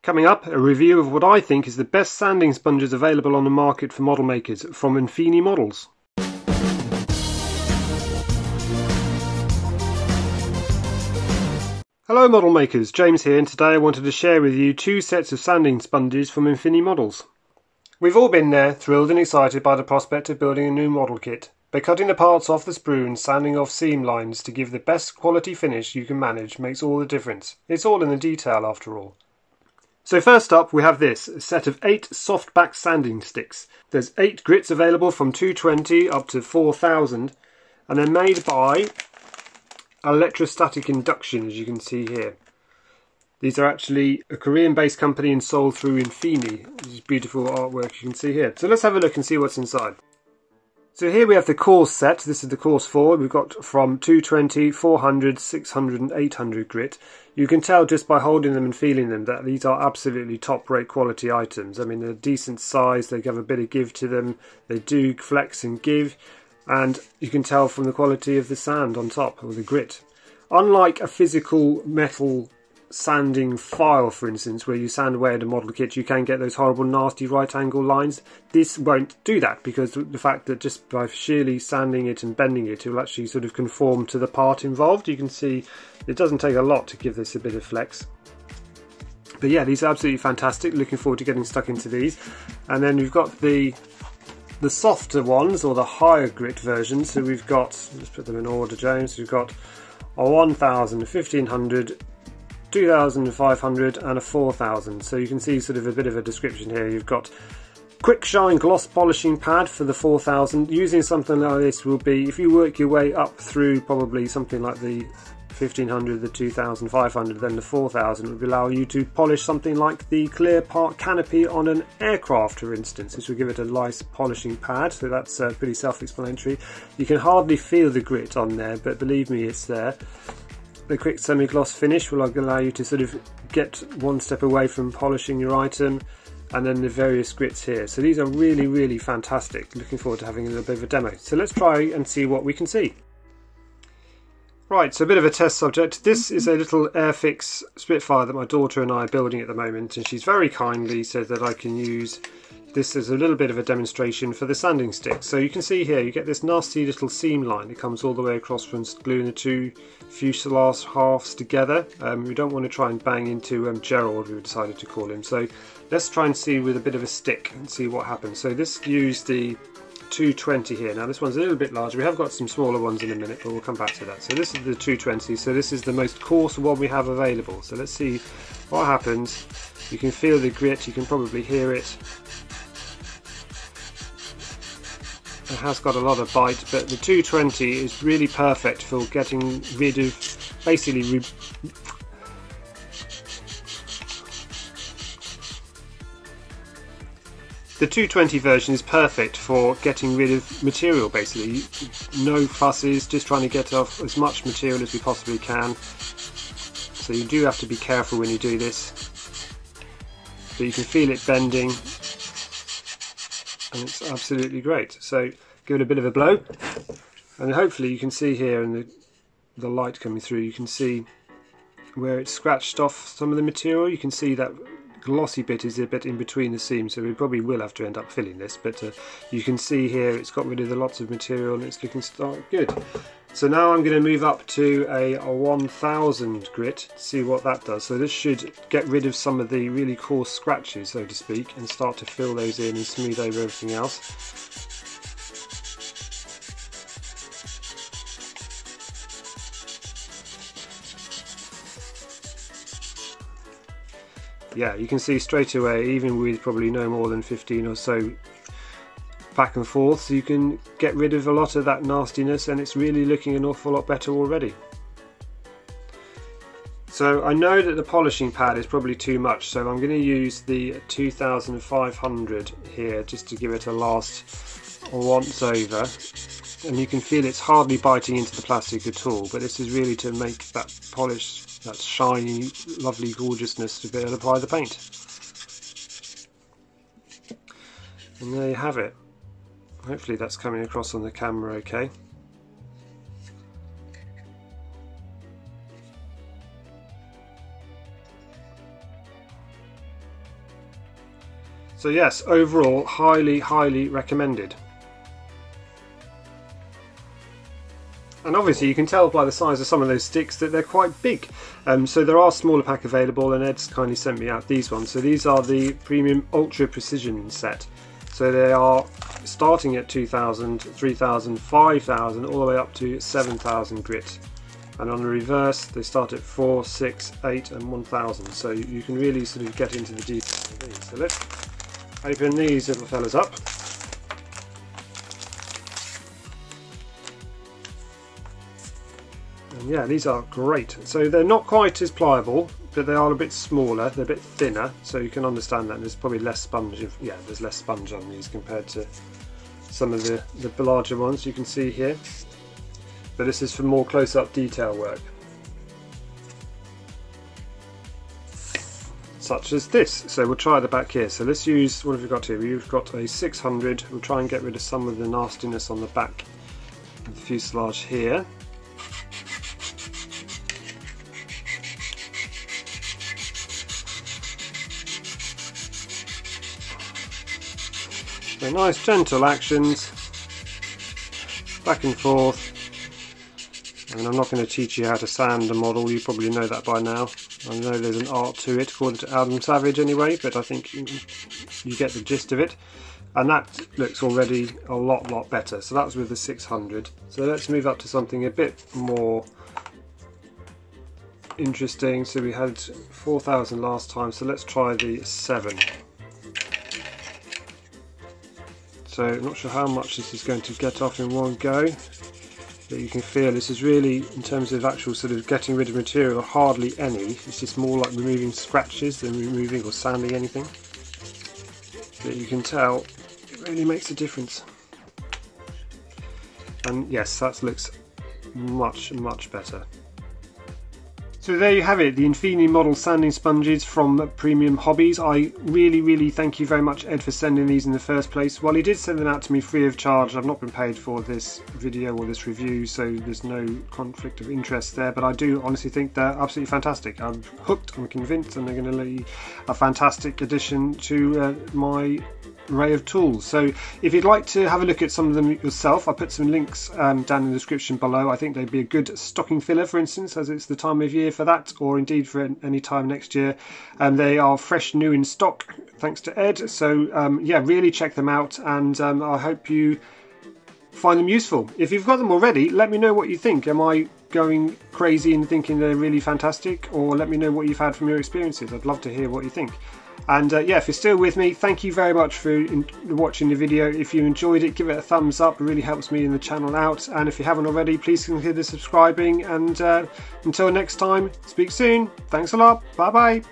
Coming up, a review of what I think is the best sanding sponges available on the market for model makers from Infini Models. Hello model makers, James here, and today I wanted to share with you two sets of sanding sponges from Infini Models. We've all been there, thrilled and excited by the prospect of building a new model kit. By cutting the parts off the sprue and sanding off seam lines to give the best quality finish you can manage makes all the difference. It's all in the detail after all. So first up we have this, a set of 8 Softback sanding sticks. There's 8 grits available from 220 up to 4000, and they're made by electrostatic induction, as you can see here. These are actually a Korean-based company and sold through Infini. This is beautiful artwork you can see here. So let's have a look and see what's inside. So here we have the course set. This is the course 4. We've got from 220, 400, 600 and 800 grit. You can tell just by holding them and feeling them that these are absolutely top-rate quality items. I mean, they're decent size, they have a bit of give to them, they do flex and give, and you can tell from the quality of the sand on top, or the grit. Unlike a physical metal sanding file, for instance, where you sand away at a model kit, you can get those horrible nasty right angle lines. This won't do that, because the fact that just by sheerly sanding it and bending it, it will actually sort of conform to the part involved. You can see it doesn't take a lot to give this a bit of flex. But yeah, these are absolutely fantastic. Looking forward to getting stuck into these. And then we've got the softer ones, or the higher grit versions. So we've got, let's put them in order, James. We've got a 1000, 1500, 2500 and a 4000. So you can see sort of a bit of a description here. You've got quick shine gloss polishing pad for the 4000. Using something like this will be, if you work your way up through probably something like the 1500, the 2500, then the 4000 will allow you to polish something like the clear part canopy on an aircraft, for instance. This will give it a nice polishing pad, so that's pretty self-explanatory. You can hardly feel the grit on there, but believe me, it's there. The quick semi-gloss finish will allow you to sort of get one step away from polishing your item, and then the various grits here. So these are really, really fantastic. Looking forward to having a little bit of a demo. So let's try and see what we can see. Right, so a bit of a test subject. This is a little Airfix Spitfire that my daughter and I are building at the moment, and she's very kindly said that I can use this as a little bit of a demonstration for the sanding stick. So you can see here, you get this nasty little seam line that comes all the way across from gluing the two fuselage halves together. We don't want to try and bang into Gerald, we decided to call him. So let's try and see with a bit of a stick and see what happens. So this used the 220 here. Now this one's a little bit larger. We have got some smaller ones in a minute, but we'll come back to that. So this is the 220, so this is the most coarse one we have available. So let's see what happens. You can feel the grit, you can probably hear it. It has got a lot of bite, but the 220 is really perfect for getting rid of basically the 220 version is perfect for getting rid of material, basically. No fusses, just trying to get off as much material as we possibly can. So you do have to be careful when you do this. But you can feel it bending, and it's absolutely great. So give it a bit of a blow, and hopefully you can see here in the light coming through, you can see where it's scratched off some of the material. You can see that glossy bit is a bit in between the seams, so we probably will have to end up filling this, but you can see here it's got rid of the lots of material and it's looking good. So now I'm going to move up to a 1000 grit to see what that does. So this should get rid of some of the really coarse scratches, so to speak, and start to fill those in and smooth over everything else. Yeah, you can see straight away, even with probably no more than 15 or so back and forth, so you can get rid of a lot of that nastiness, and it's really looking an awful lot better already. So I know that the polishing pad is probably too much, so I'm going to use the 2500 here just to give it a last once over. And you can feel it's hardly biting into the plastic at all, but this is really to make that polish, that shiny, lovely gorgeousness to be able to apply the paint. And there you have it. Hopefully that's coming across on the camera okay. So yes, overall, highly recommended. And obviously you can tell by the size of some of those sticks that they're quite big. So there are smaller pack available, and Ed's kindly sent me out these ones. So these are the Premium Ultra Precision set. So they are starting at 2,000, 3,000, 5,000, all the way up to 7,000 grit. And on the reverse they start at 4, 6, 8 and 1,000. So you can really sort of get into the details of these. So let's open these little fellas up. And yeah, these are great. So they're not quite as pliable, but they are a bit smaller, they're a bit thinner, so you can understand that. There's probably less sponge, there's less sponge on these compared to some of the larger ones you can see here. But this is for more close-up detail work. Such as this. So we'll try the back here. So let's use, what have we got here? We've got a 600. We'll try and get rid of some of the nastiness on the back of the fuselage here. So nice gentle actions, back and forth. And I'm not going to teach you how to sand a model, you probably know that by now. I know there's an art to it, according to Adam Savage anyway, but I think you get the gist of it. And that looks already a lot better. So that was with the 600. So let's move up to something a bit more interesting. So we had 4,000 last time, so let's try the 7. So I'm not sure how much this is going to get off in one go, but you can feel this is really, in terms of actual sort of getting rid of material, hardly any. It's just more like removing scratches than removing or sanding anything. But you can tell it really makes a difference. And yes, that looks much better. So there you have it, the Infini Model sanding sponges from Premium Hobbies. I really thank you very much, Ed, for sending these in the first place. While he did send them out to me free of charge, I've not been paid for this video or this review, so there's no conflict of interest there, but I do honestly think they're absolutely fantastic. I'm hooked, I'm convinced, and they're going to be a fantastic addition to my array of tools. So if you'd like to have a look at some of them yourself, I put some links down in the description below. I think they'd be a good stocking filler, for instance, as it's the time of year for that, or indeed for any time next year. And they are fresh new in stock, thanks to Ed. So yeah, really check them out, and I hope you find them useful. If you've got them already, let me know what you think. Am I going crazy and thinking they're really fantastic, or let me know what you've had from your experiences. I'd love to hear what you think. And yeah, if you're still with me, thank you very much for watching the video. If you enjoyed it, give it a thumbs up. It really helps me and the channel out. And if you haven't already, please consider subscribing. And until next time, speak soon. Thanks a lot. Bye bye.